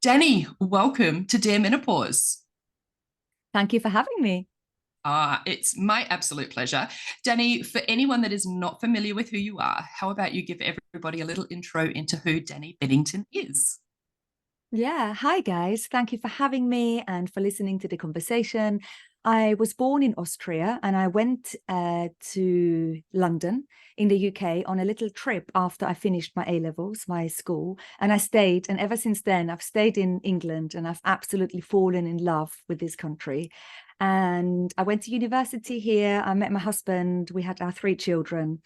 Dani, welcome to Dear Menopause. Thank you for having me. It's my absolute pleasure. Dani, for anyone that is not familiar with who you are, how about you give everybody a little intro into who Dani Binnington is? Yeah. Hi, guys. Thank you for having me and for listening to the conversation. I was born in Austria and I went to London in the UK on a little trip after I finished my A-levels, my school, and I stayed. And ever since then, I've stayed in England and I've absolutely fallen in love with this country. And I went to university here. I met my husband. We had our 3 children.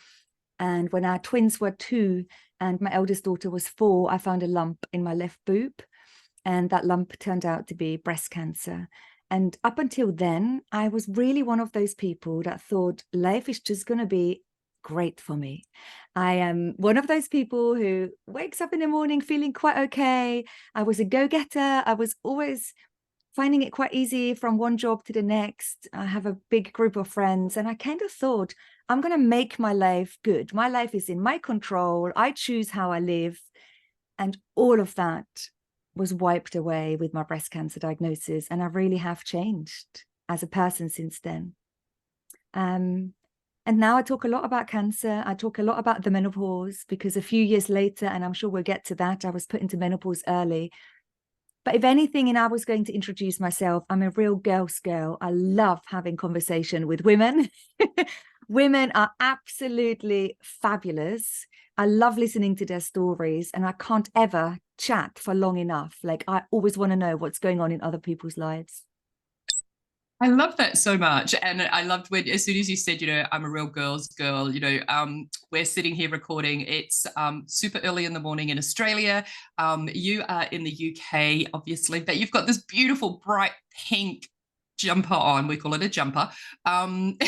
And when our twins were 2 and my eldest daughter was 4, I found a lump in my left boob. And that lump turned out to be breast cancer. And up until then, I was really one of those people that thought life is just going to be great for me. I am one of those people who wakes up in the morning feeling quite okay. I was a go-getter. I was always finding it quite easy from one job to the next. I have a big group of friends, and I kind of thought, I'm going to make my life good. My life is in my control. I choose how I live. And all of that was wiped away with my breast cancer diagnosis. And I really have changed as a person since then. And now I talk a lot about cancer. I talk a lot about the menopause because a few years later, and I'm sure we'll get to that, I was put into menopause early. But if anything, and I was going to introduce myself, I'm a real girl's girl. I love having conversation with women. Women are absolutely fabulous. I love listening to their stories, and I can't ever chat for long enough. Like, I always want to know what's going on in other people's lives. I love that so much. And I loved when, as soon as you said, I'm a real girl's girl, we're sitting here recording. It's super early in the morning in Australia. You are in the UK, obviously, but you've got this beautiful bright pink jumper on. We call it a jumper. Um,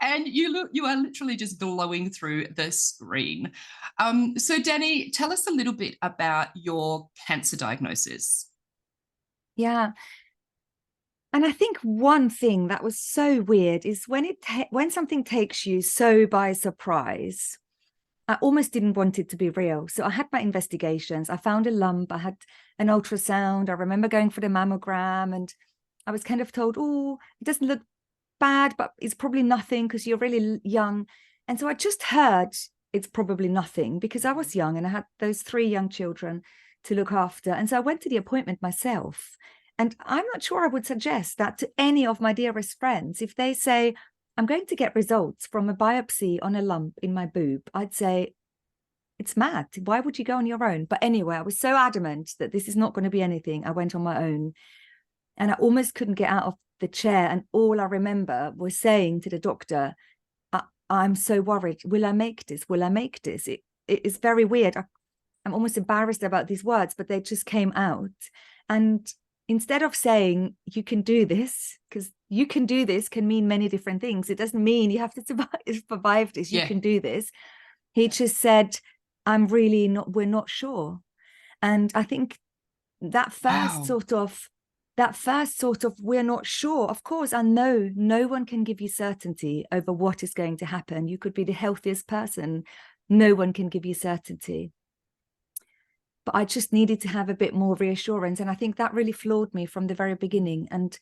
and you are literally just glowing through the screen. So Dani, tell us a little bit about your cancer diagnosis. Yeah. And I think one thing that was so weird is when something takes you so by surprise. I almost didn't want it to be real. So I had my investigations. I found a lump. I had an ultrasound. I remember going for the mammogram, and I was kind of told, oh, it doesn't look bad, but it's probably nothing because you're really young. And so I just heard it's probably nothing because I was young and I had those 3 young children to look after. And so I went to the appointment myself. And I'm not sure I would suggest that to any of my dearest friends. If they say, I'm going to get results from a biopsy on a lump in my boob, I'd say, it's mad. Why would you go on your own? But anyway, I was so adamant that this is not going to be anything. I went on my own and I almost couldn't get out of the chair. And all I remember was saying to the doctor, I'm so worried. Will I make this? Will I make this? It is very weird. I'm almost embarrassed about these words, but they just came out. And instead of saying you can do this, because you can do this can mean many different things. It doesn't mean you have to survive this. You Yeah. can do this. He just said, I'm really not, we're not sure. And I think that first Wow. sort of, we're not sure. Of course, I know no one can give you certainty over what is going to happen. You could be the healthiest person. No one can give you certainty. But I just needed to have a bit more reassurance. And I think that really floored me from the very beginning. And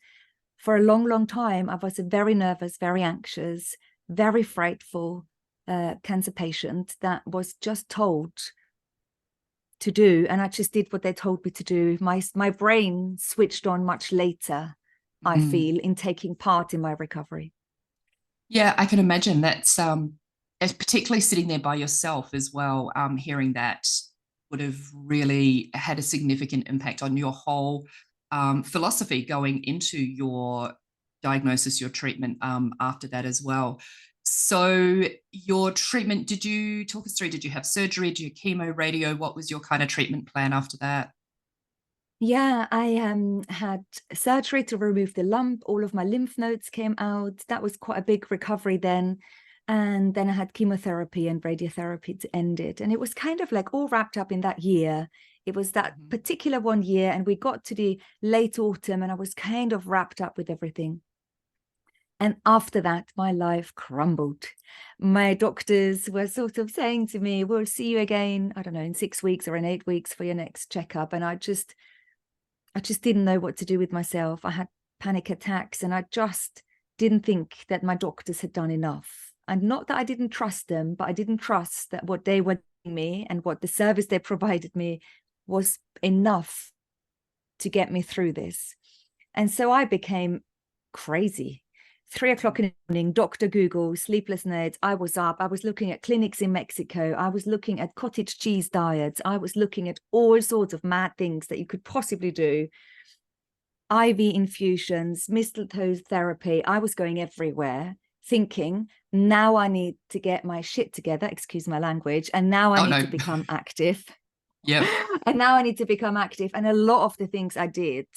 for a long, long time, I was a very nervous, very anxious, very frightful cancer patient that was just told to do. And I just did what they told me to do. My brain switched on much later, I Mm. feel, in taking part in my recovery. Yeah, I can imagine that's as particularly sitting there by yourself as well, hearing that would have really had a significant impact on your whole philosophy going into your diagnosis, your treatment after that as well. So your treatment, did you talk us through, did you have surgery, did you chemo, radio? What was your kind of treatment plan after that? Yeah, I had surgery to remove the lump. All of my lymph nodes came out. That was quite a big recovery then. And then I had chemotherapy and radiotherapy to end it. And it was kind of like all wrapped up in that year. It was that Mhm. particular one year, and we got to the late autumn, and I was kind of wrapped up with everything. And after that, my life crumbled. My doctors were sort of saying to me, we'll see you again, I don't know, in 6 weeks or in 8 weeks for your next checkup. And I just didn't know what to do with myself. I had panic attacks, and I just didn't think that my doctors had done enough. And not that I didn't trust them, but I didn't trust that what they were giving me and what the service they provided me was enough to get me through this. And so I became crazy. 3 o'clock in the morning, Dr. Google, sleepless nights. I was up. I was looking at clinics in Mexico. I was looking at cottage cheese diets. I was looking at all sorts of mad things that you could possibly do. IV infusions, mistletoe therapy. I was going everywhere thinking, now I need to get my shit together, excuse my language, and now I need to become active. Yep. And now I need to become active. And a lot of the things I did,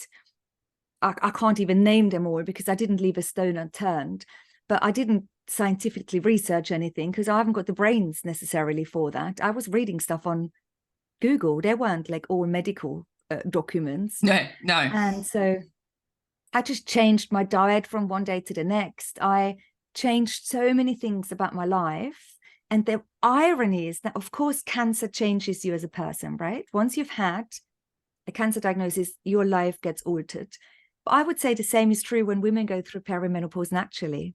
I can't even name them all because I didn't leave a stone unturned, but I didn't scientifically research anything because I haven't got the brains necessarily for that. I was reading stuff on Google. There weren't like all medical documents. No. And so I just changed my diet from one day to the next. I changed so many things about my life. And the irony is that, of course, cancer changes you as a person, right? Once you've had a cancer diagnosis, your life gets altered. But I would say the same is true when women go through perimenopause naturally.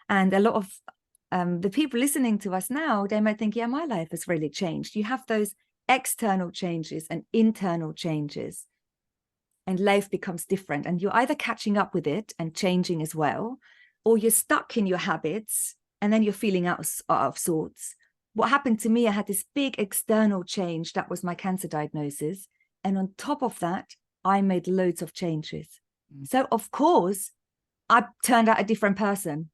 And a lot of the people listening to us now, they might think, yeah, my life has really changed. You have those external changes and internal changes, and life becomes different. And you're either catching up with it and changing as well, or you're stuck in your habits and then you're feeling out of sorts. What happened to me, I had this big external change. That was my cancer diagnosis. And on top of that, I made loads of changes. So of course, I turned out a different person.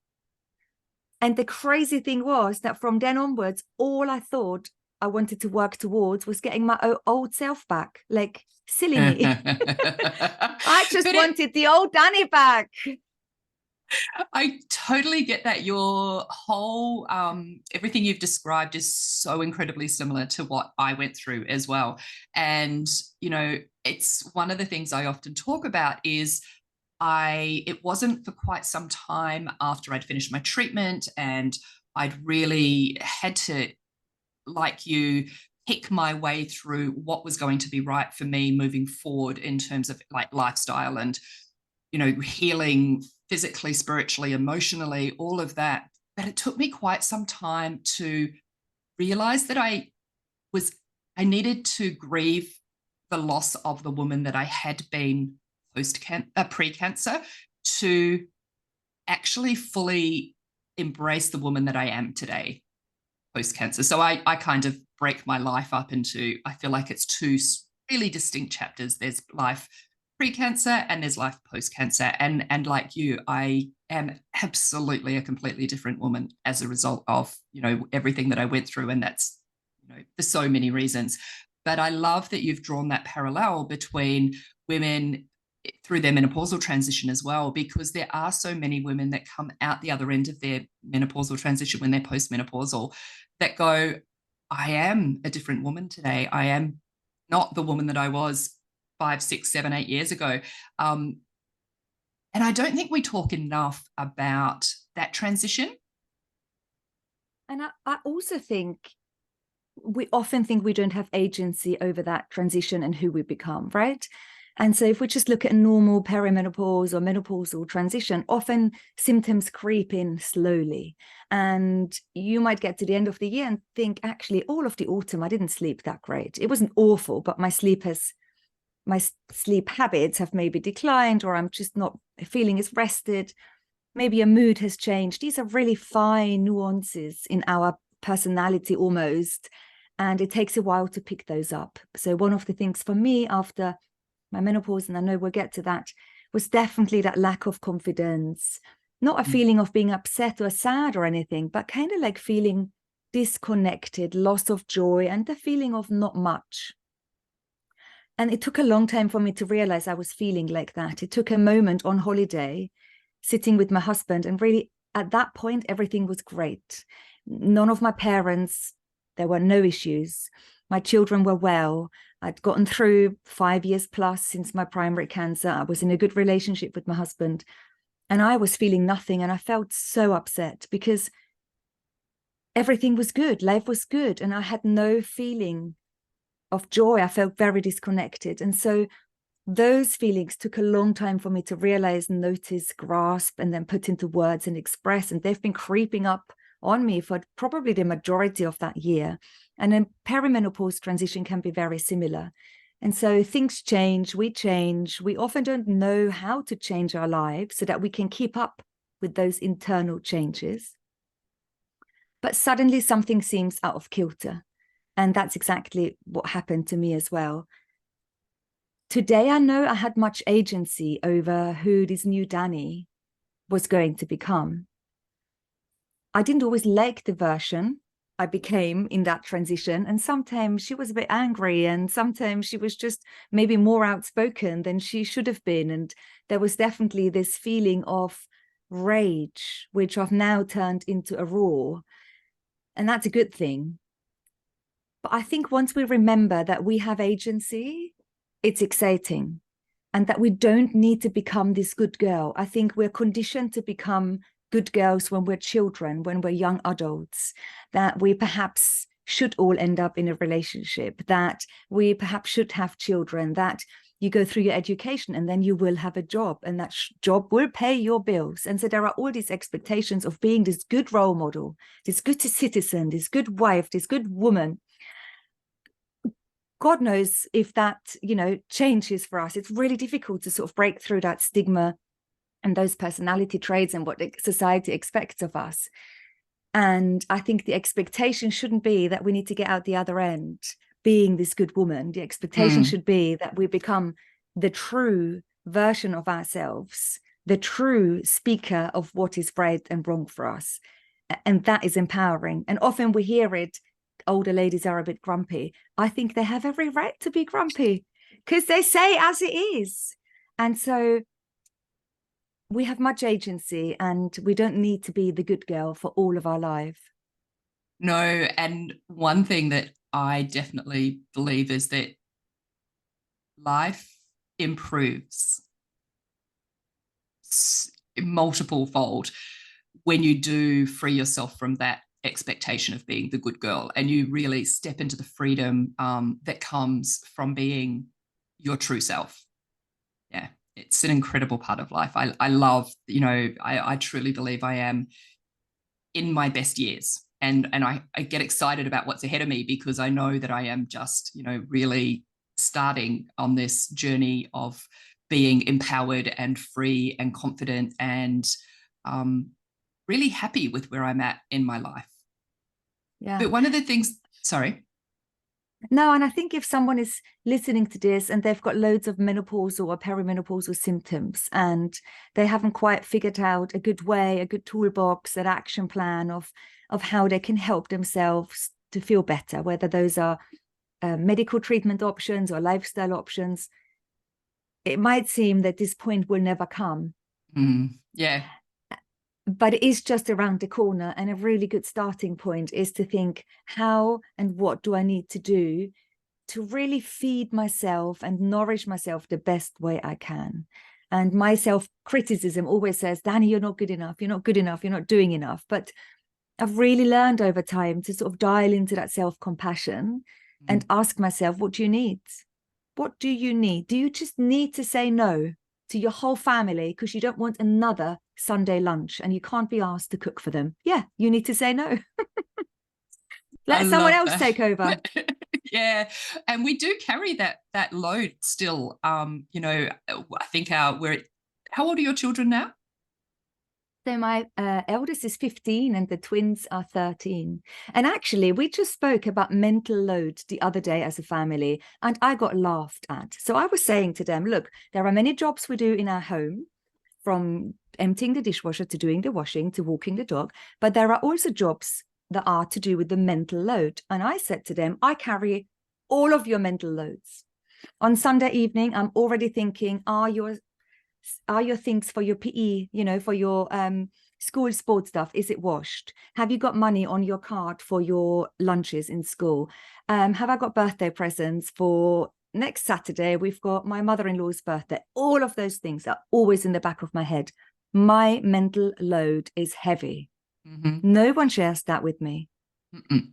And the crazy thing was that from then onwards, all I thought I wanted to work towards was getting my old self back. Like, silly me. I just wanted the old Dani back. I totally get that. Your whole everything you've described is so incredibly similar to what I went through as well. And you know, it's one of the things I often talk about is it wasn't for quite some time after I'd finished my treatment and I'd really had to, like you, pick my way through what was going to be right for me moving forward in terms of like lifestyle and, you know, healing physically, spiritually, emotionally, all of that. But it took me quite some time to realize that I needed to grieve the loss of the woman that I had been pre-cancer, to actually fully embrace the woman that I am today post-cancer. So I kind of break my life up into, I feel like it's 2 really distinct chapters. There's life pre-cancer and there's life post-cancer. And like you, I am absolutely a completely different woman as a result of, you know, everything that I went through. And that's, you know, for so many reasons. But I love that you've drawn that parallel between women through their menopausal transition as well, because there are so many women that come out the other end of their menopausal transition when they're postmenopausal that go, I am a different woman today. I am not the woman that I was 5, 6, 7, 8 years ago. And I don't think we talk enough about that transition. And I also think we often think we don't have agency over that transition and who we become, right? And so if we just look at a normal perimenopause or menopausal transition, often symptoms creep in slowly. And you might get to the end of the year and think, actually, all of the autumn, I didn't sleep that great. It wasn't awful, but my sleep habits have maybe declined, or I'm just not feeling as rested. Maybe a mood has changed. These are really fine nuances in our personality almost. And it takes a while to pick those up. So one of the things for me after my menopause, and I know we'll get to that, was definitely that lack of confidence. Not a feeling of being upset or sad or anything, but kind of like feeling disconnected, loss of joy, and the feeling of not much. And it took a long time for me to realize I was feeling like that. It took a moment on holiday, sitting with my husband, and really at that point, everything was great. None of my parents, there were no issues. My children were well. I'd gotten through 5 years plus since my primary cancer. I was in a good relationship with my husband. And I was feeling nothing, and I felt so upset because everything was good, life was good, and I had no feeling of joy. I felt very disconnected. And so those feelings took a long time for me to realize, notice, grasp, and then put into words and express. And they've been creeping up on me for probably the majority of that year. And then perimenopause transition can be very similar. And so things change, we often don't know how to change our lives so that we can keep up with those internal changes. But suddenly something seems out of kilter. And that's exactly what happened to me as well. Today, I know I had much agency over who this new Dani was going to become. I didn't always like the version I became in that transition. And sometimes she was a bit angry, and sometimes she was just maybe more outspoken than she should have been. And there was definitely this feeling of rage, which I've now turned into a roar. And that's a good thing. But I think once we remember that we have agency, it's exciting. And that we don't need to become this good girl. I think we're conditioned to become good girls when we're children, when we're young adults, that we perhaps should all end up in a relationship, that we perhaps should have children, that you go through your education and then you will have a job, and that job will pay your bills. And so there are all these expectations of being this good role model, this good citizen, this good wife, this good woman. God knows if that, changes for us. It's really difficult to sort of break through that stigma and those personality traits and what society expects of us. And I think the expectation shouldn't be that we need to get out the other end being this good woman. The expectation should be that we become the true version of ourselves, the true speaker of what is right and wrong for us. And that is empowering. And often we hear it, older ladies are a bit grumpy. I think they have every right to be grumpy because they say as it is. And so we have much agency, and we don't need to be the good girl for all of our life. No, and one thing that I definitely believe is that life improves multiple fold when you do free yourself from that expectation of being the good girl, and you really step into the freedom that comes from being your true self. Yeah, it's an incredible part of life. I love, I truly believe I am in my best years, and I get excited about what's ahead of me, because I know that I am just, really starting on this journey of being empowered and free and confident, and really happy with where I'm at in my life. Yeah. But one of the things, sorry. No, and I think if someone is listening to this and they've got loads of menopausal or perimenopausal symptoms, and they haven't quite figured out a good way, a good toolbox, an action plan of how they can help themselves to feel better, whether those are medical treatment options or lifestyle options, it might seem that this point will never come. Yeah. But it is just around the corner. And a really good starting point is to think, how and what do I need to do to really feed myself and nourish myself the best way I can? And my self-criticism always says, Dani, you're not good enough. You're not good enough. You're not doing enough. But I've really learned over time to sort of dial into that self-compassion and ask myself, what do you need? What do you need? Do you just need to say no to your whole family because you don't want another Sunday lunch and you can't be asked to cook for them? Yeah, you need to say no. Let someone else take over. Yeah, and we do carry that load still. I think how old are your children now? So my eldest is 15 and the twins are 13. And actually, we just spoke about mental load the other day as a family, and I got laughed at. So I was saying to them, look, there are many jobs we do in our home, from emptying the dishwasher to doing the washing to walking the dog. But there are also jobs that are to do with the mental load. And I said to them, I carry all of your mental loads. On Sunday evening, I'm already thinking, are your things for your PE, for your school sports stuff, is it washed? Have you got money on your card for your lunches in school? Have I got birthday presents for next Saturday? We've got my mother-in-law's birthday. All of those things are always in the back of my head. My mental load is heavy. Mm-hmm. No one shares that with me. Mm-mm.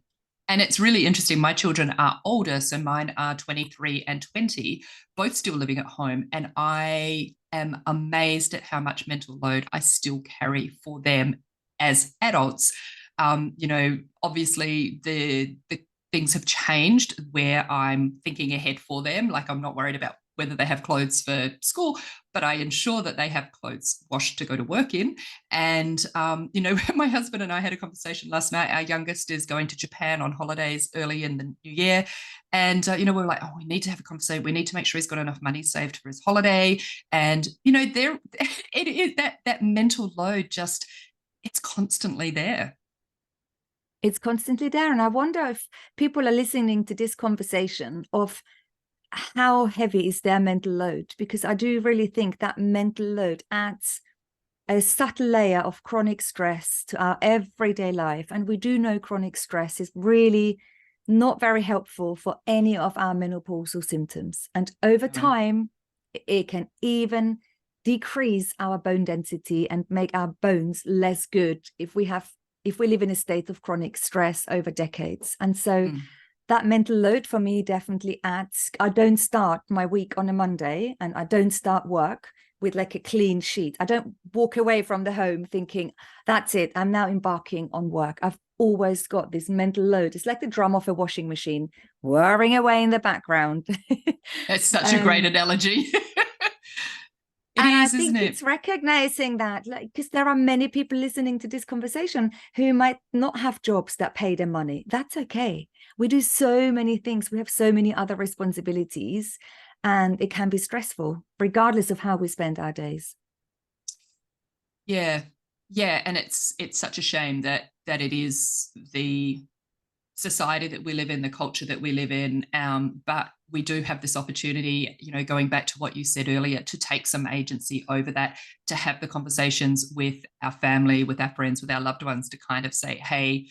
And it's really interesting. My children are older, so mine are 23 and 20, both still living at home. And I am amazed at how much mental load I still carry for them as adults. Obviously the things have changed where I'm thinking ahead for them. Like I'm not worried about whether they have clothes for school, but I ensure that they have clothes washed to go to work in. And, my husband and I had a conversation last night. Our youngest is going to Japan on holidays early in the new year. And, we were like, oh, we need to have a conversation. We need to make sure he's got enough money saved for his holiday. And, there it is that mental load just, it's constantly there. It's constantly there. And I wonder if people are listening to this conversation of how heavy is their mental load, because I do really think that mental load adds a subtle layer of chronic stress to our everyday life. And we do know chronic stress is really not very helpful for any of our menopausal symptoms. And over time, it can even decrease our bone density and make our bones less good if we live in a state of chronic stress over decades. And so that mental load for me definitely adds. I don't start my week on a Monday and I don't start work with like a clean sheet. I don't walk away from the home thinking, that's it, I'm now embarking on work. I've always got this mental load. It's like the drum of a washing machine whirring away in the background. It's such a great analogy. I think it's recognizing that, like, because there are many people listening to this conversation who might not have jobs that pay them money. That's okay. We do so many things. We have so many other responsibilities, and it can be stressful, regardless of how we spend our days. Yeah, and it's such a shame that it is the society that we live in, the culture that we live in. But we do have this opportunity, going back to what you said earlier, to take some agency over that, to have the conversations with our family, with our friends, with our loved ones, to kind of say, hey,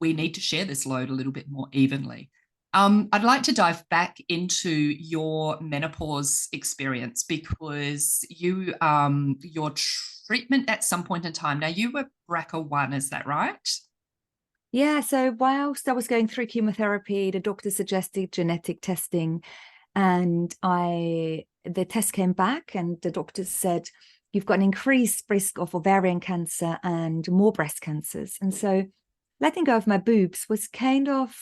we need to share this load a little bit more evenly. I'd like to dive back into your menopause experience, because your treatment at some point in time. Now, you were BRCA1, is that right? Yeah, so whilst I was going through chemotherapy, the doctor suggested genetic testing, and the test came back and the doctor said, you've got an increased risk of ovarian cancer and more breast cancers. And so letting go of my boobs was kind of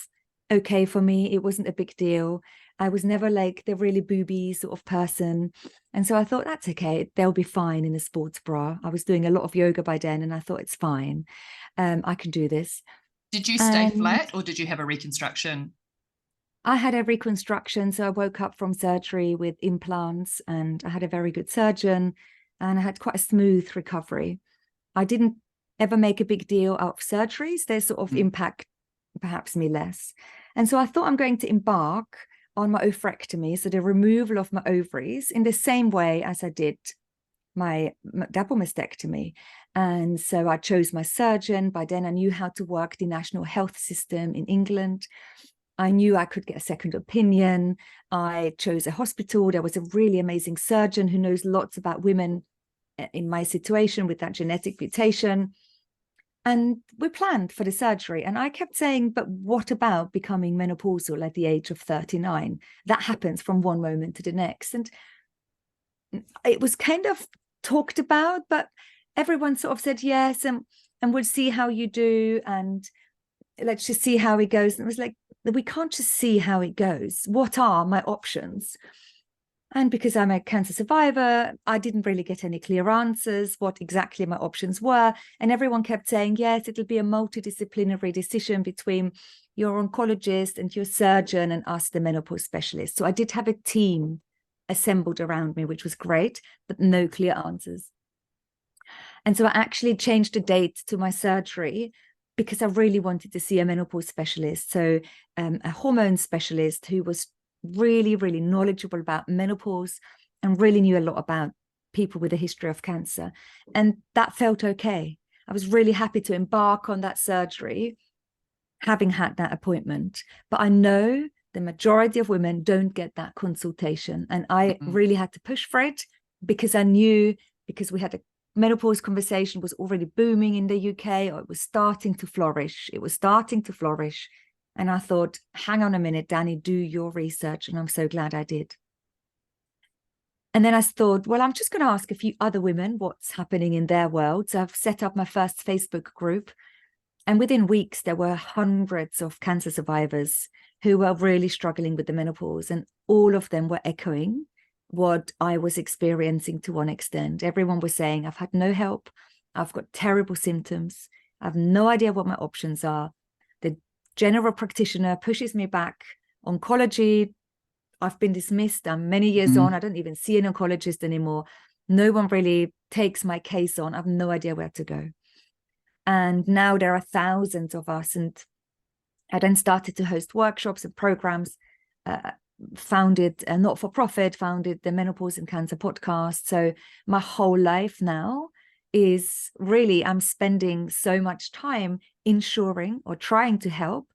okay for me. It wasn't a big deal. I was never like the really booby sort of person. And so I thought, that's okay. They'll be fine in a sports bra. I was doing a lot of yoga by then and I thought, it's fine. I can do this. Did you stay flat or did you have a reconstruction? I had a reconstruction. So I woke up from surgery with implants and I had a very good surgeon and I had quite a smooth recovery. I didn't ever make a big deal out of surgeries. They sort of impact perhaps me less. And so I thought I'm going to embark on my oophorectomy, so the removal of my ovaries, in the same way as I did my double mastectomy. And so I chose my surgeon. By then I knew how to work the national health system in England. I knew I could get a second opinion. I chose a hospital. There was a really amazing surgeon who knows lots about women in my situation with that genetic mutation. And we planned for the surgery. And I kept saying, but what about becoming menopausal at the age of 39? That happens from one moment to the next. And it was kind of talked about, but everyone sort of said yes, and we'll see how you do. And let's just see how it goes. And it was like, we can't just see how it goes. What are my options? And because I'm a cancer survivor, I didn't really get any clear answers what exactly my options were. And everyone kept saying, yes, it'll be a multidisciplinary decision between your oncologist and your surgeon and us, the menopause specialist. So I did have a team assembled around me, which was great, but no clear answers. And so I actually changed the date to my surgery because I really wanted to see a menopause specialist. So a hormone specialist who was really, really knowledgeable about menopause and really knew a lot about people with a history of cancer. And that felt okay. I was really happy to embark on that surgery, having had that appointment. But I know the majority of women don't get that consultation. And I really had to push for it because I knew, because we had menopause conversation was already booming in the UK, or it was starting to flourish. It was starting to flourish. And I thought, hang on a minute, Dani, do your research. And I'm so glad I did. And then I thought, well, I'm just going to ask a few other women what's happening in their world. So I've set up my first Facebook group. And within weeks, there were hundreds of cancer survivors who were really struggling with the menopause. And all of them were echoing what I was experiencing to one extent. Everyone was saying, I've had no help. I've got terrible symptoms. I have no idea what my options are. The general practitioner pushes me back. Oncology, I've been dismissed. I'm many years on. I don't even see an oncologist anymore. No one really takes my case on. I have no idea where to go. And now there are thousands of us. And I then started to host workshops and programs, founded a not-for-profit, founded the Menopause and Cancer podcast. So my whole life now is really, I'm spending so much time ensuring or trying to help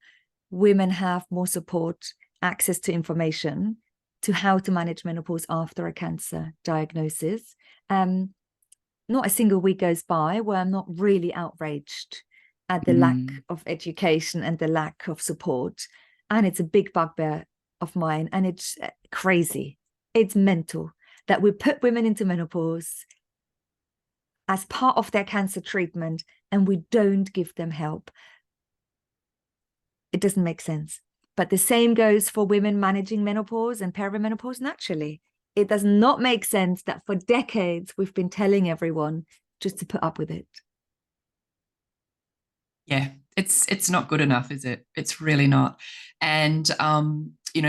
women have more support, access to information to how to manage menopause after a cancer diagnosis. Not a single week goes by where I'm not really outraged at the lack of education and the lack of support. And it's a big bugbear of mine. And it's crazy. It's mental that we put women into menopause as part of their cancer treatment and we don't give them help. It doesn't make sense. But the same goes for women managing menopause and perimenopause naturally. It does not make sense that for decades we've been telling everyone just to put up with it. Yeah, it's not good enough, is it? It's really not. And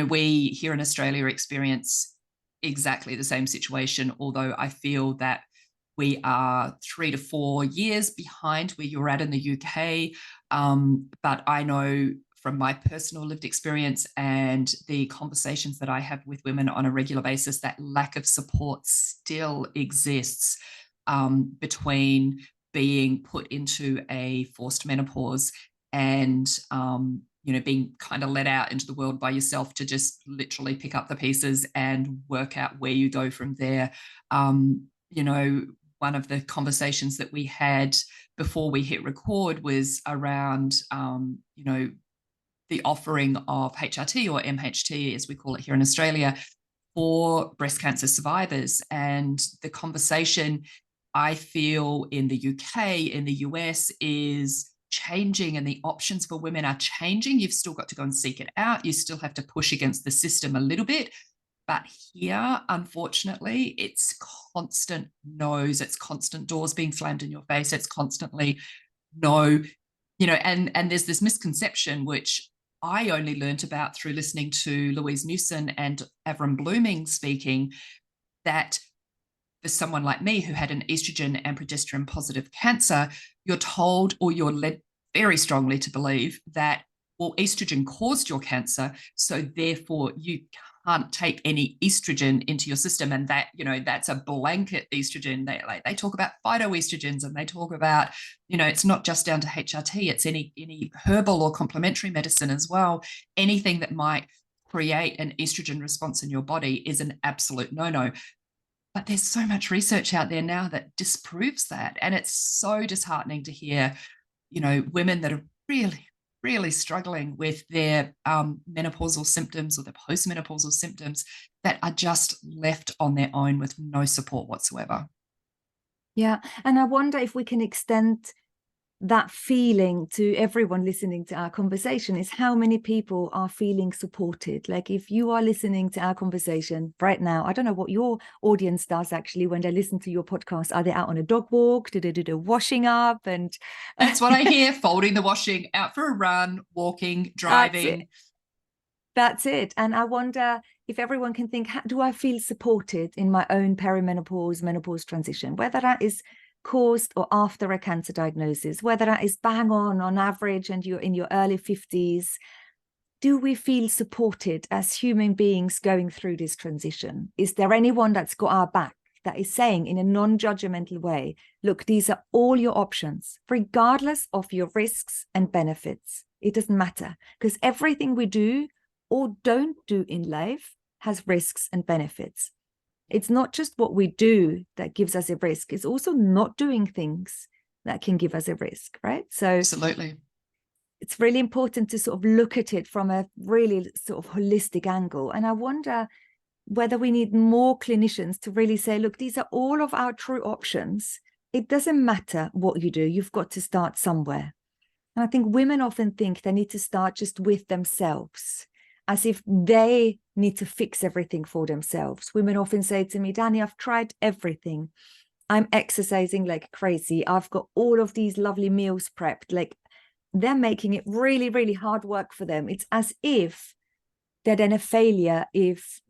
we here in Australia experience exactly the same situation, although I feel that we are 3 to 4 years behind where you're at in the UK. But I know from my personal lived experience and the conversations that I have with women on a regular basis, that lack of support still exists between being put into a forced menopause and, being kind of let out into the world by yourself to just literally pick up the pieces and work out where you go from there. One of the conversations that we had before we hit record was around, the offering of HRT or MHT, as we call it here in Australia, for breast cancer survivors. And the conversation, I feel, in the UK, in the US, is changing, and the options for women are changing. You've still got to go and seek it out. You still have to push against the system a little bit. But here, unfortunately, it's constant no's. It's constant doors being slammed in your face. It's constantly no, and there's this misconception, which I only learnt about through listening to Louise Newson and Avram Blooming speaking, that for someone like me who had an estrogen and progesterone positive cancer, you're told, or you're led very strongly to believe that, well, estrogen caused your cancer, so therefore you can't take any estrogen into your system, and that, that's a blanket estrogen. They talk about phytoestrogens, and they talk about, it's not just down to HRT, it's any herbal or complementary medicine as well. Anything that might create an estrogen response in your body is an absolute no-no. But there's so much research out there now that disproves that, and it's so disheartening to hear, women that are really, really struggling with their menopausal symptoms or their postmenopausal symptoms that are just left on their own with no support whatsoever. Yeah, and I wonder if we can extend that feeling to everyone listening to our conversation, is how many people are feeling supported. Like, if you are listening to our conversation right now, I don't know what your audience does actually when they listen to your podcast. Are they out on a dog walk? Do they do the washing up? And that's what I hear. Folding the washing, out for a run, walking, driving. That's it. And I wonder if everyone can think, do I feel supported in my own perimenopause, menopause transition, whether that is caused or after a cancer diagnosis, whether that is bang on average and you're in your early 50s. Do we feel supported as human beings going through this transition? Is there anyone that's got our back, that is saying in a non-judgmental way, look, these are all your options, regardless of your risks and benefits? It doesn't matter, because everything we do or don't do in life has risks and benefits. It's not just what we do that gives us a risk. It's also not doing things that can give us a risk, right? So absolutely. It's really important to sort of look at it from a really sort of holistic angle. And I wonder whether we need more clinicians to really say, look, these are all of our true options. It doesn't matter what you do. You've got to start somewhere. And I think women often think they need to start just with themselves, as if they need to fix everything for themselves. Women often say to me, Dani, I've tried everything. I'm exercising like crazy. I've got all of these lovely meals prepped. Like, they're making it really, really hard work for them. It's as if they're then a failure if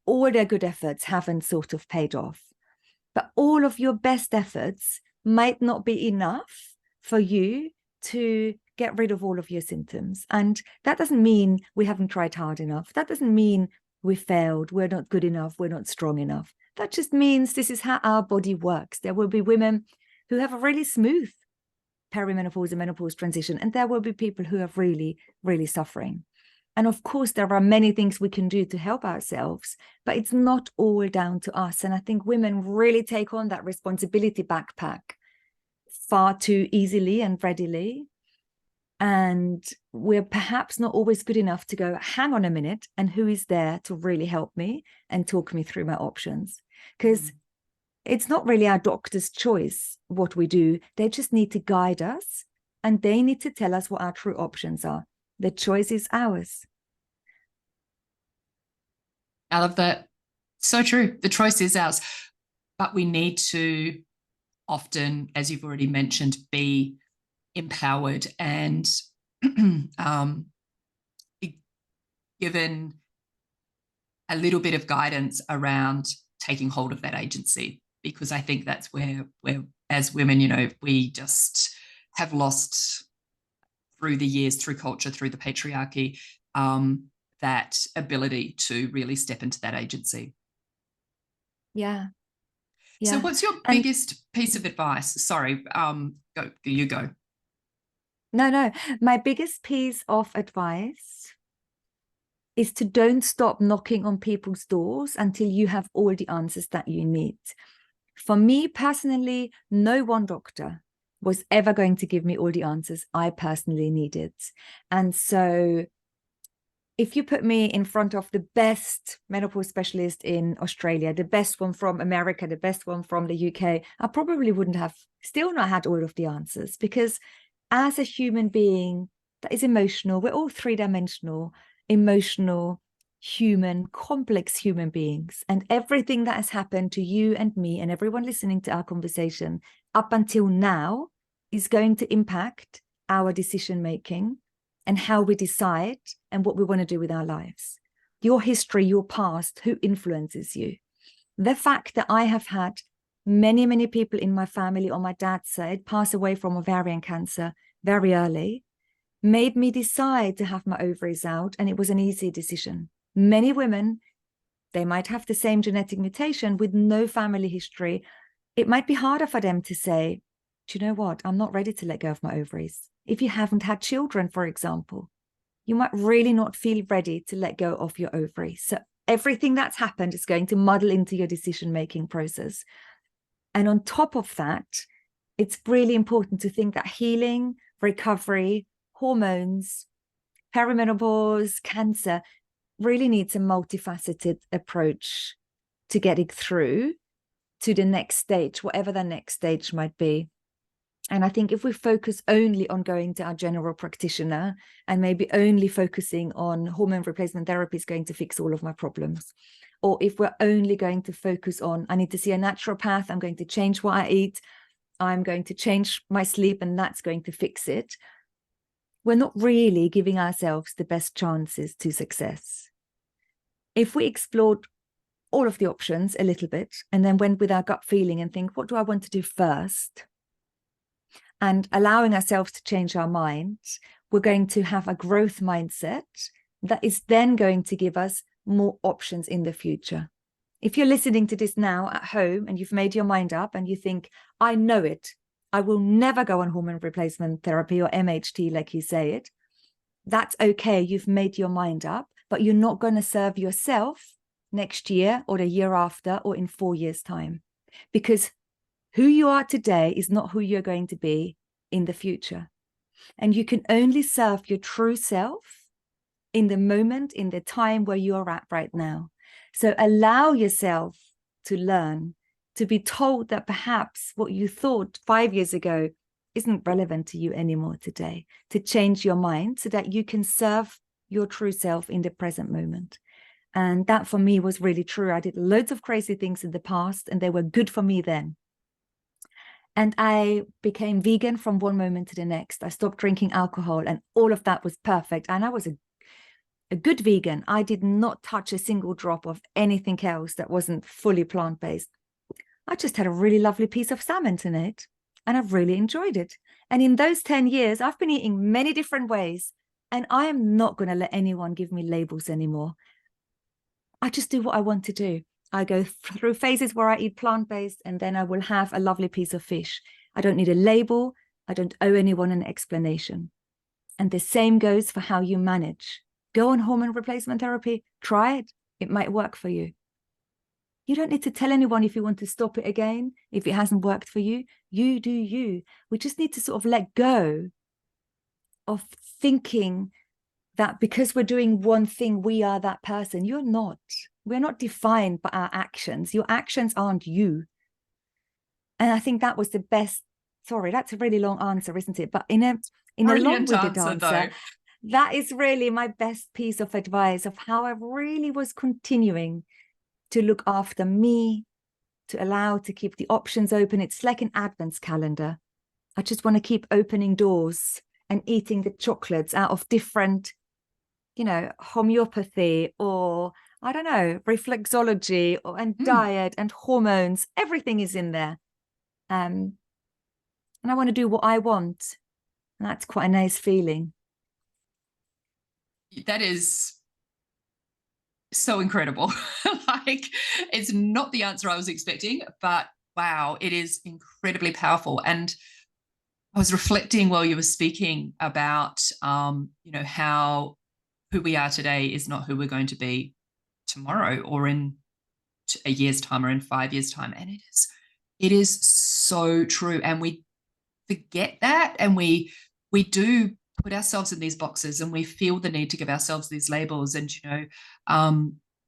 all their good efforts haven't sort of paid off. But all of your best efforts might not be enough for you to get rid of all of your symptoms. And that doesn't mean we haven't tried hard enough. That doesn't mean we failed, we're not good enough, we're not strong enough. That just means this is how our body works. There will be women who have a really smooth perimenopause and menopause transition, and there will be people who are really, really suffering. And of course, there are many things we can do to help ourselves, but it's not all down to us. And I think women really take on that responsibility backpack far too easily and readily. And we're perhaps not always good enough to go, hang on a minute, and who is there to really help me and talk me through my options? Because it's not really our doctor's choice what we do. They just need to guide us, and they need to tell us what our true options are. The choice is ours. I love that. So true. The choice is ours. But we need to often, as you've already mentioned, be empowered and be given a little bit of guidance around taking hold of that agency, because I think that's where as women, we just have lost through the years, through culture, through the patriarchy, that ability to really step into that agency. Yeah. So what's your biggest piece of advice? Sorry, you go. No. My biggest piece of advice is to don't stop knocking on people's doors until you have all the answers that you need. For me personally, no one doctor was ever going to give me all the answers I personally needed. And so if you put me in front of the best menopause specialist in Australia, the best one from America, the best one from the UK, I probably wouldn't have still not had all of the answers, because as a human being that is emotional, we're all three-dimensional, emotional, human, complex human beings. And everything that has happened to you and me and everyone listening to our conversation up until now is going to impact our decision-making and how we decide and what we want to do with our lives. Your history, your past, who influences you. The fact that I have had many, many people in my family on my dad's side pass away from ovarian cancer very early made me decide to have my ovaries out, and it was an easy decision. Many women, they might have the same genetic mutation with no family history. It might be harder for them to say, do you know what? I'm not ready to let go of my ovaries. If you haven't had children, for example, you might really not feel ready to let go of your ovaries. So everything that's happened is going to muddle into your decision-making process. And on top of that, it's really important to think that healing, recovery, hormones, perimenopause, cancer really needs a multifaceted approach to getting through to the next stage, whatever the next stage might be. And I think if we focus only on going to our general practitioner and maybe only focusing on hormone replacement therapy is going to fix all of my problems, or if we're only going to focus on, I need to see a naturopath, I'm going to change what I eat, I'm going to change my sleep, and that's going to fix it, we're not really giving ourselves the best chances to success. If we explored all of the options a little bit and then went with our gut feeling and think, what do I want to do first? And allowing ourselves to change our minds, we're going to have a growth mindset that is then going to give us more options in the future. If you're listening to this now at home and you've made your mind up and you think, I know it, I will never go on hormone replacement therapy or MHT like you say it, that's okay. You've made your mind up, but you're not going to serve yourself next year or the year after or in 4 years' time, because who you are today is not who you're going to be in the future. And you can only serve your true self in the moment, in the time where you are at right now. So allow yourself to learn, to be told that perhaps what you thought 5 years ago isn't relevant to you anymore today, to change your mind so that you can serve your true self in the present moment. And that for me was really true. I did loads of crazy things in the past and they were good for me then. And I became vegan from one moment to the next. I stopped drinking alcohol and all of that was perfect. And I was a good vegan. I did not touch a single drop of anything else that wasn't fully plant-based. I just had a really lovely piece of salmon tonight and I've really enjoyed it. And in those 10 years, I've been eating many different ways and I am not going to let anyone give me labels anymore. I just do what I want to do. I go through phases where I eat plant-based and then I will have a lovely piece of fish. I don't need a label. I don't owe anyone an explanation. And the same goes for how you manage. Go on hormone replacement therapy, try it. It might work for you. You don't need to tell anyone if you want to stop it again, if it hasn't worked for you. You do you. We just need to sort of let go of thinking that because we're doing one thing, we are that person. You're not. We're not defined by our actions. Your actions aren't you. And I think that was the best. Sorry, that's a really long answer, isn't it? But in a long-winded answer, that is really my best piece of advice of how I really was continuing to look after me, to allow to keep the options open. It's like an Advent calendar. I just want to keep opening doors and eating the chocolates out of different, homeopathy or, I don't know, reflexology and diet and hormones. Everything is in there. And I want to do what I want. And that's quite a nice feeling. That is so incredible. Like, it's not the answer I was expecting, but wow, it is incredibly powerful. And I was reflecting while you were speaking about, how who we are today is not who we're going to be tomorrow or in a year's time or in 5 years' time. And it is so true. And we forget that. And we do put ourselves in these boxes and we feel the need to give ourselves these labels. And,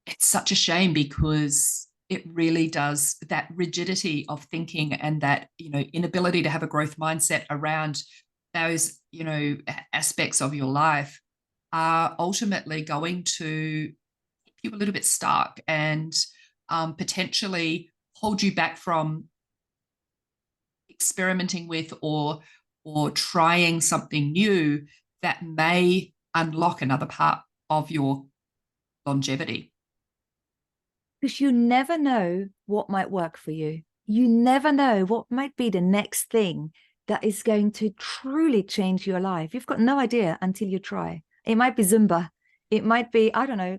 it's such a shame because it really does, that rigidity of thinking and that, inability to have a growth mindset around those, aspects of your life are ultimately going to keep you a little bit stuck and potentially hold you back from experimenting with or trying something new that may unlock another part of your longevity. Because you never know what might work for you. You never know what might be the next thing that is going to truly change your life. You've got no idea until you try. It might be Zumba. It might be, I don't know,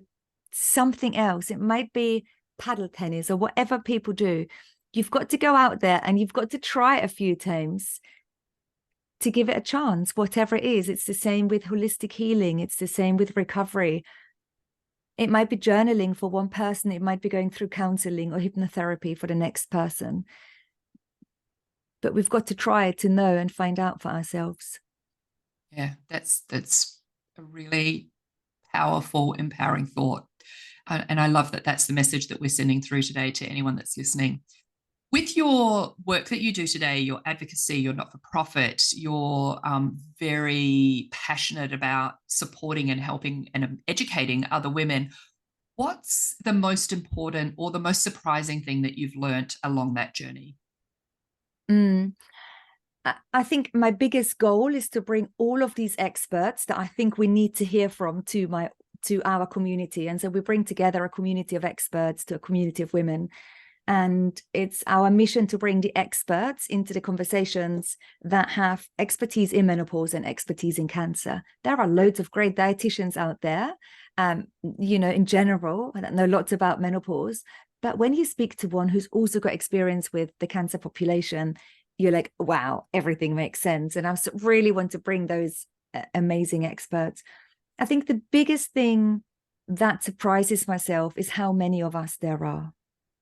something else. It might be paddle tennis or whatever people do. You've got to go out there and you've got to try it a few times to give it a chance, whatever it is. It's the same with holistic healing. It's the same with recovery. It might be journaling for one person. It might be going through counseling or hypnotherapy for the next person. But we've got to try to know and find out for ourselves. Yeah, that's a really powerful, empowering thought. And I love that that's the message that we're sending through today to anyone that's listening. With your work that you do today, your advocacy, your not-for-profit, you're very passionate about supporting and helping and educating other women. What's the most important or the most surprising thing that you've learned along that journey? I think my biggest goal is to bring all of these experts that I think we need to hear from to our community. And so we bring together a community of experts to a community of women. And it's our mission to bring the experts into the conversations that have expertise in menopause and expertise in cancer. There are loads of great dietitians out there, in general, that know lots about menopause. But when you speak to one who's also got experience with the cancer population, you're like, wow, everything makes sense. And I really want to bring those amazing experts. I think the biggest thing that surprises myself is how many of us there are.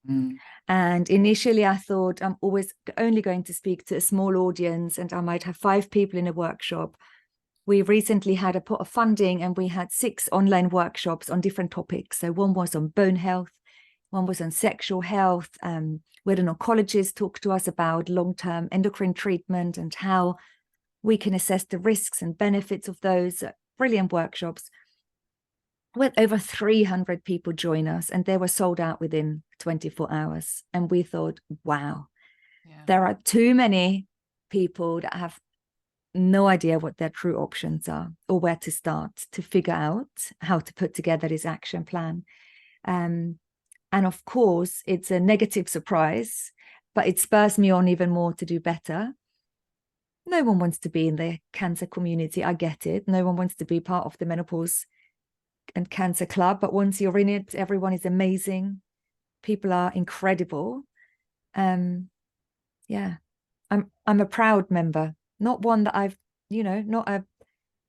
Mm. And initially I thought I'm always only going to speak to a small audience and I might have 5 people in a workshop. We recently had a pot of funding and we had 6 online workshops on different topics. So one was on bone health, one was on sexual health. We had an oncologist talk to us about long-term endocrine treatment and how we can assess the risks and benefits of those. Brilliant workshops. We had over 300 people join us and they were sold out within 24 hours. And we thought, wow, there are too many people that have no idea what their true options are or where to start to figure out how to put together this action plan. And of course, it's a negative surprise, but it spurs me on even more to do better. No one wants to be in the cancer community. I get it. No one wants to be part of the menopause and cancer club, but once you're in it, everyone is amazing. People are incredible. Yeah, I'm a proud member, not one that I've, not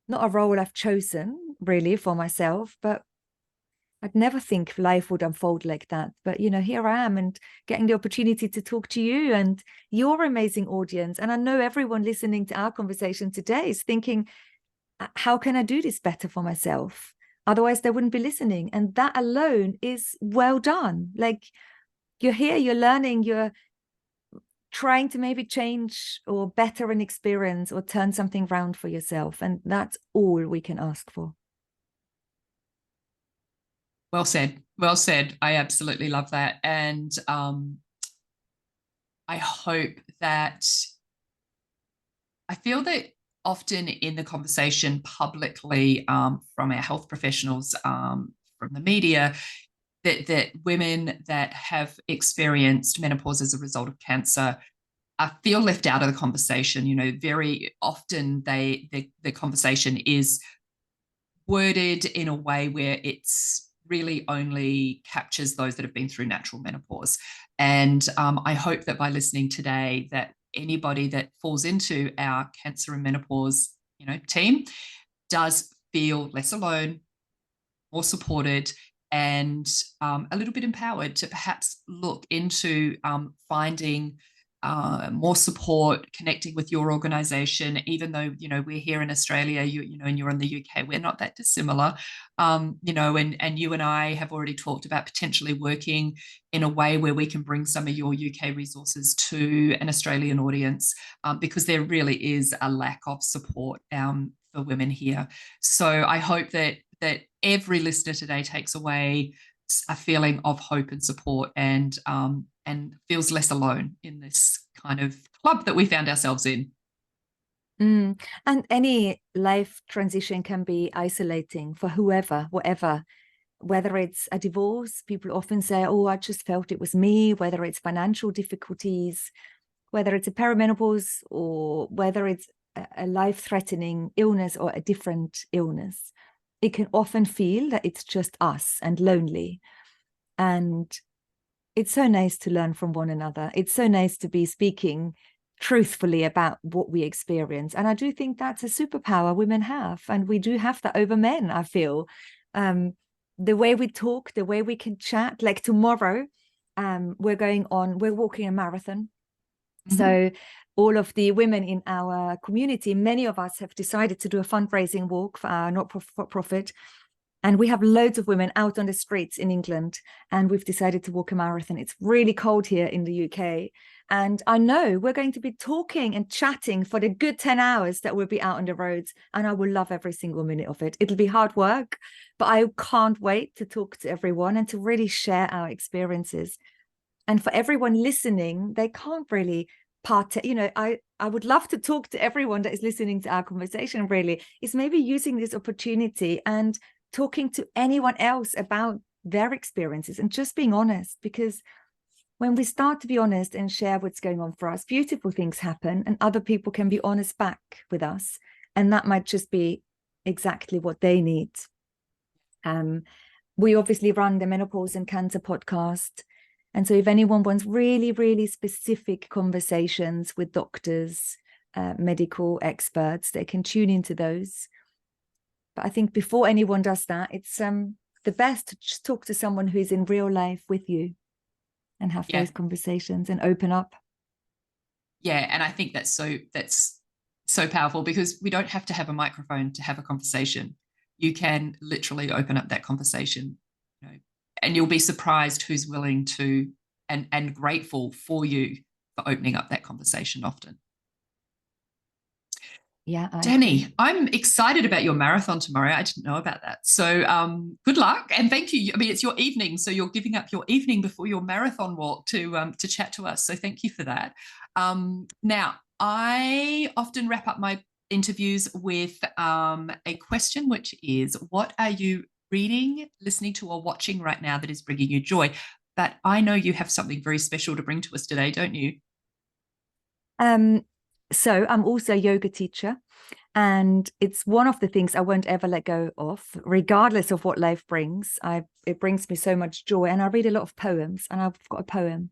a role I've chosen really for myself, but I'd never think life would unfold like that. But, here I am and getting the opportunity to talk to you and your amazing audience. And I know everyone listening to our conversation today is thinking, how can I do this better for myself? Otherwise, they wouldn't be listening. And that alone is well done. Like, you're here, you're learning, you're trying to maybe change or better an experience or turn something around for yourself. And that's all we can ask for. Well said. Well said. I absolutely love that. And I hope that I feel that often in the conversation publicly from our health professionals, from the media, that women that have experienced menopause as a result of cancer feel left out of the conversation. Very often the conversation is worded in a way where it's really only captures those that have been through natural menopause. And I hope that by listening today that anybody that falls into our cancer and menopause, team does feel less alone, more supported, and a little bit empowered to perhaps look into finding more support, connecting with your organization, even though, we're here in Australia, and you're in the UK, we're not that dissimilar, and you and I have already talked about potentially working in a way where we can bring some of your UK resources to an Australian audience, because there really is a lack of support for women here. So I hope that every listener today takes away a feeling of hope and support and feels less alone in this kind of club that we found ourselves in. And any life transition can be isolating for whoever, whatever, whether it's a divorce. People often say, oh, I just felt it was me, whether it's financial difficulties, whether it's a perimenopause, or whether it's a life-threatening illness or a different illness. It can often feel that it's just us and lonely. And it's so nice to learn from one another. It's so nice to be speaking truthfully about what we experience. And I do think that's a superpower women have. And we do have that over men, I feel. The way we talk, the way we can chat, like tomorrow, we're walking a marathon. Mm-hmm. So all of the women in our community, many of us have decided to do a fundraising walk for our not-for-profit. And we have loads of women out on the streets in England, and we've decided to walk a marathon. It's really cold here in the UK. And I know we're going to be talking and chatting for the good 10 hours that we'll be out on the roads. And I will love every single minute of it. It'll be hard work, but I can't wait to talk to everyone and to really share our experiences. And for everyone listening, they can't really I would love to talk to everyone that is listening to our conversation, really, is maybe using this opportunity and talking to anyone else about their experiences and just being honest, because when we start to be honest and share what's going on for us, beautiful things happen and other people can be honest back with us. And that might just be exactly what they need. We obviously run the Menopause and Cancer podcast. And so if anyone wants really, really specific conversations with doctors, medical experts, they can tune into those. But I think before anyone does that, it's the best to just talk to someone who's in real life with you and have Yeah. those conversations and open up. Yeah, and I think that's so powerful, because we don't have to have a microphone to have a conversation. You can literally open up that conversation, you know, and you'll be surprised who's willing to and grateful for you for opening up that conversation often. Yeah, I Dani, agree. I'm excited about your marathon tomorrow. I didn't know about that. So good luck, and thank you. I mean, it's your evening, so you're giving up your evening before your marathon walk to chat to us. So thank you for that. Now, I often wrap up my interviews with a question, which is, what are you reading, listening to, or watching right now that is bringing you joy? But I know you have something very special to bring to us today, don't you? So I'm also a yoga teacher, and it's one of the things I won't ever let go of, regardless of what life brings. It brings me so much joy, and I read a lot of poems, and I've got a poem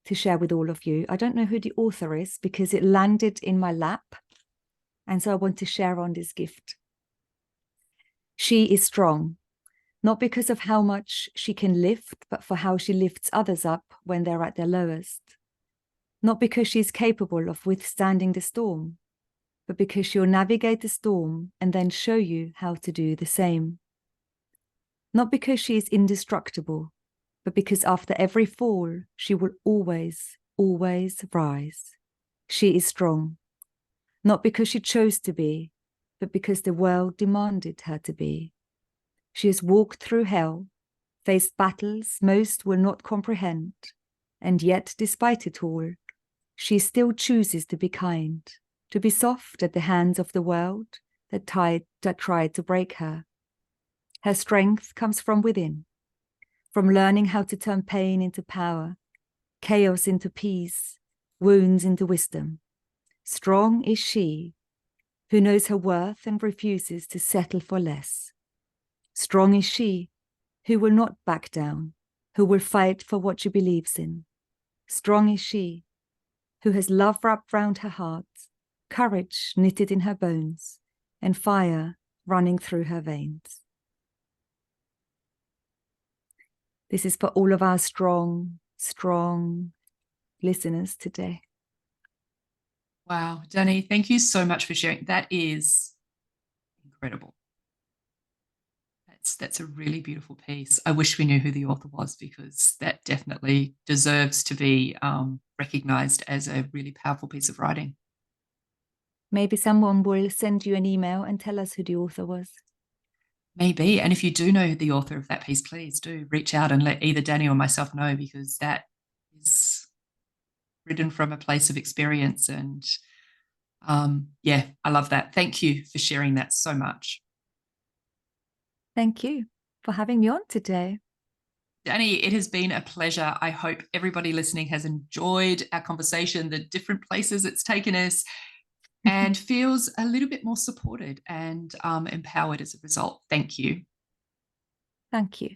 to share with all of you. I don't know who the author is because it landed in my lap, and so I want to share on this gift. She is strong, not because of how much she can lift, but for how she lifts others up when they're at their lowest. Not because she's capable of withstanding the storm, but because she'll navigate the storm and then show you how to do the same. Not because she is indestructible, but because after every fall, she will always, always rise. She is strong, not because she chose to be, but because the world demanded her to be. She has walked through hell, faced battles most will not comprehend, and yet, despite it all, she still chooses to be kind, to be soft at the hands of the world that tried to break her. Her strength comes from within, from learning how to turn pain into power, chaos into peace, wounds into wisdom. Strong is she who knows her worth and refuses to settle for less. Strong is she who will not back down, who will fight for what she believes in. Strong is she who has love wrapped round her heart, courage knitted in her bones, and fire running through her veins. This is for all of our strong, strong listeners today. Wow, Dani, thank you so much for sharing. That is incredible. That's a really beautiful piece. I wish we knew who the author was, because that definitely deserves to be recognized as a really powerful piece of writing. Maybe someone will send you an email and tell us who the author was. Maybe. And if you do know the author of that piece, please do reach out and let either Dani or myself know, because that is written from a place of experience. And yeah, I love that. Thank you for sharing that so much. Thank you for having me on today. Dani, it has been a pleasure. I hope everybody listening has enjoyed our conversation, the different places it's taken us, and feels a little bit more supported and empowered as a result. Thank you. Thank you.